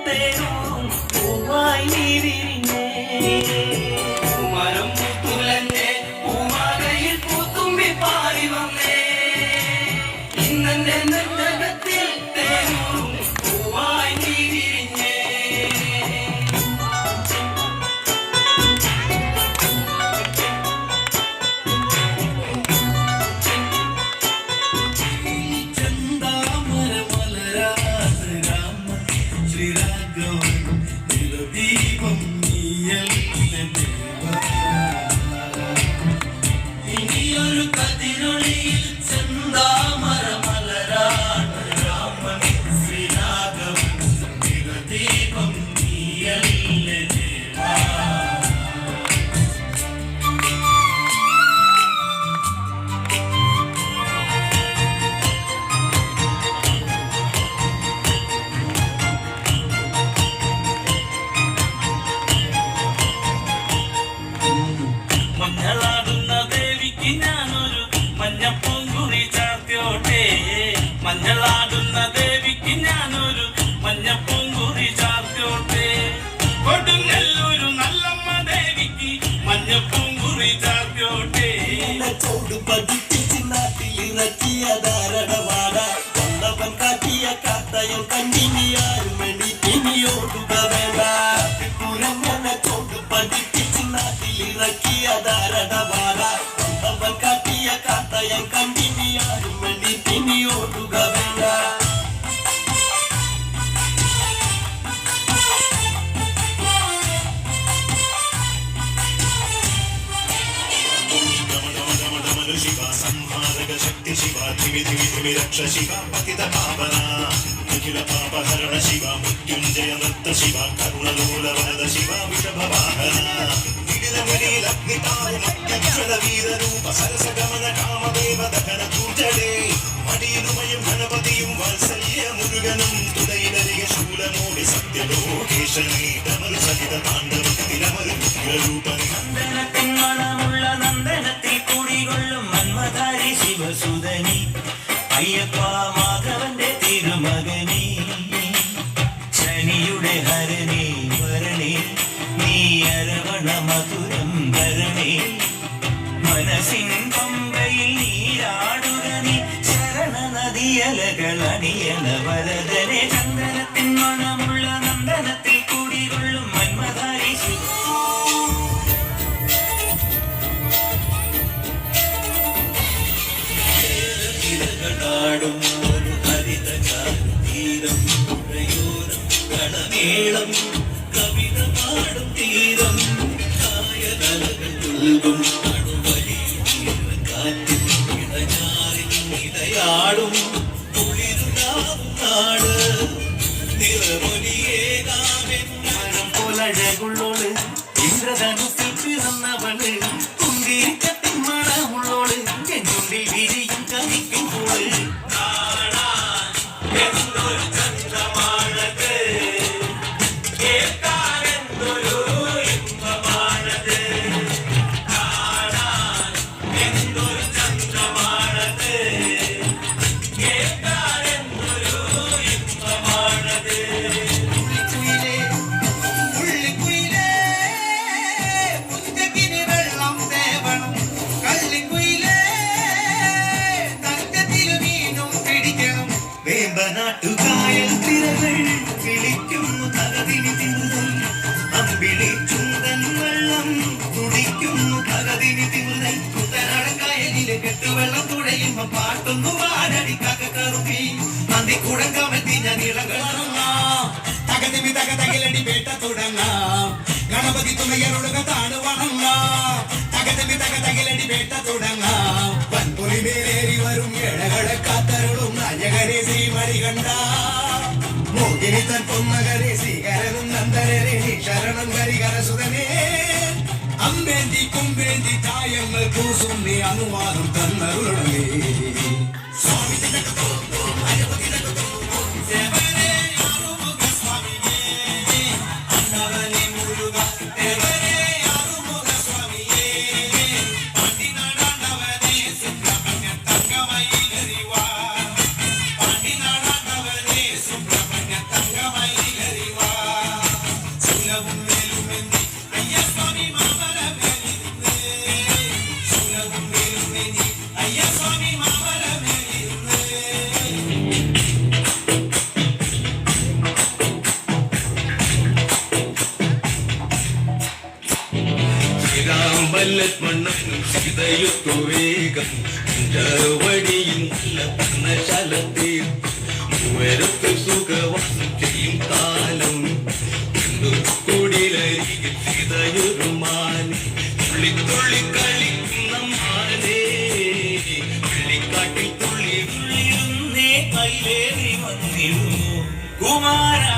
തേനും പൂവായി നീ വിരിഞ്ഞേ മരം തുലഞ്ഞേ പൂമാലയിൽ പൂത്തുമ്പി പാടി വന്നേ ഇന്നെന്റെ നെഞ്ചകത്തിൽ തേനും പൂവായി നീ വിരിഞ്ഞേ ഇനിയൊരു കതിരൊളിയിൽ ചെന്താമര മലരാണ് രാമൻ ശ്രീരാഘവൻ ദീപം നീയല്ലേ ദേവാ മഞ്ഞളാടുന്ന ദേവിക്ക് ഞാനൊരു മഞ്ഞപ്പൂങ്കുറി ചാർത്തിയോട്ടെ മഞ്ഞളാടുന്ന ദേവിക്ക് ഞാനൊരു മഞ്ഞപ്പൂങ്കുറി ചാർത്തിയോട്ടെ കൊടുങ്ങല്ലൂരു നല്ലമ്മ ദേവിക്ക് മഞ്ഞപ്പൂങ്കുറി ചാർത്തിയോട്ടെ ചോട് പതിപ്പിച്ച് നാട്ടിലിറക്കിയ ധാരണവാട വന്നവൻ കാട്ടിയ കാത്തയം കണ്ടിനിയാരും വേണ്ടി ഇനിയോടുക വേണ്ട പുറങ്ങനെ ചോട് പതിപ്പിച്ച് നാട്ടിലിറക്കിയ ധാരണവാട വന്നവൻ കാട്ടിയ കാത്തയം കണ്ടിനിയാരും വേണ്ടി ഇനിയോടുക വേണ്ട शिव संहारक शक्ति शिव धिमि धिमि धिमि रक्ष शिव पतित पावना निखिल पापहरण शिव मृत्युंजय नृत्त शिव करुणलोल वरद शिव विषभ वाहना निखिल मुनील अग्निताक्षर वीर रूप सरस गमन कामदेव दहन पूजडे मडीनुमयं गणपतियुं वात्सल्य मुरुगनं तुदैनरिय शूलमोडि सत्यलोकेशने तमरु सहित ताण्डवतिरमरु रूपने नन्दनतिन मणमुള്ള നന്ദനത്തിൽ കുടികൊള്ളും മന്മധാരി ശിവസുതനി അയ്യപ്പ മാധവന്റെ തിരുമകനി ശനിയുടെ ഹരണി വരണി നീ അരവണ മധുരം ധരണി മനസ്സിൻ പമ്പയിൽ നീരാടുക നീ ശരണ നദിയലകൾ അണിയല വരദനെ ചന്ദനത്തിൻ മണമുള്ള നന്ദനത്തിൽ കുടികൊള്ളും മന്മധാരി ശിവ ും ഒരു ഹരിതകാരുതീരം പുഴയോരം കടമേളം കവിത പാടും തീരം കായകലകൾ തുൽകും അണുവലിയും കാറ്റും ഇടഞ്ഞാറിൽ ഇടയാടും കുളിരുണ്ടാവും നാട് നിറമൊലിയേകാമെന്നും പോലഴകുള്ളോള് ഇന്ദ്രധനുസിൽ പിറന്നവള് കുന്തിരിക്കത്തിൻ മണമുള്ളോള് ചെഞ്ചുണ്ടിൽ വിരിയും കനിക്കുമ്പോള് എന്തൊരു ചന്ദ്രമാണത് കേൾക്കാനെന്തൊരു ഇമ്പമാണത് കാണാൻ എന്തൊരു ചന്ദ്രമാണത് കേൾക്കാനെന്തൊരു ഇമ്പമാണത് ഉള്ളിക്കുയിലേ മുറ്റക്കിനി വെള്ളം തേവണം കള്ളിക്കുയിലേ തങ്കത്തില് മീനും പിടിക്കണം വേമ്പനാട്ടുകായൽ തിരകൾ വിളിക്കുന്നു തകതിനി തിരുതൽ അമ്പിളി ചുണ്ടൻ വെള്ളം തുടിക്കുന്നു തകതിനി തിരുതൽ കുട്ടനാടൻകായലിലെ കെട്ടുവെള്ളം തുഴയുമ്പോ പാട്ടൊന്നു വാടടി കറുപ്പി നന്ദിക്കൂടം കമത്തി ഞാൻ ഇളകളാം തകതിമി തകതകിലടി വേട്ട തുടങ്ങാം ഗണപതി തുണയറുടുക താണു വണങ്ങാം തകതിമി തകതകിലടി വേട്ട തുടങ്ങാം പൻപുലി മേലേറി വരും ഇഴകളെ കാത്തരുളും നായകരെ ശ്രീമണി കണ്ട മോഹിനി തൻ പൊന്മകരെ ശ്രീകരനും നന്ദനരെ ശരണം കരികരസുതനേ അമ്പേന്തി കുമ്പേന്തി ചായങ്ങൾ കൂസും നീ അനുവാദം തന്നരുളേ സ്വാമി ശ്രീരാമലക്ഷ്മണനും സീതയുത്തു വേഗം വഴിയിൽ നല്ല പർണശാലത്തീർത്തു മൂവരത്ത് സുഖവാസം ചെയ്യും കാലം കുടിലരികിൽ സീതയൊരു മാനെ തുള്ളി തുള്ളി കളിക്കുന്ന മാനേ വെള്ളിക്കാട്ടിൽ തുള്ളി തുള്ളിരുന്നേ കൈലേറി വന്നിരുന്നു കുമാരാ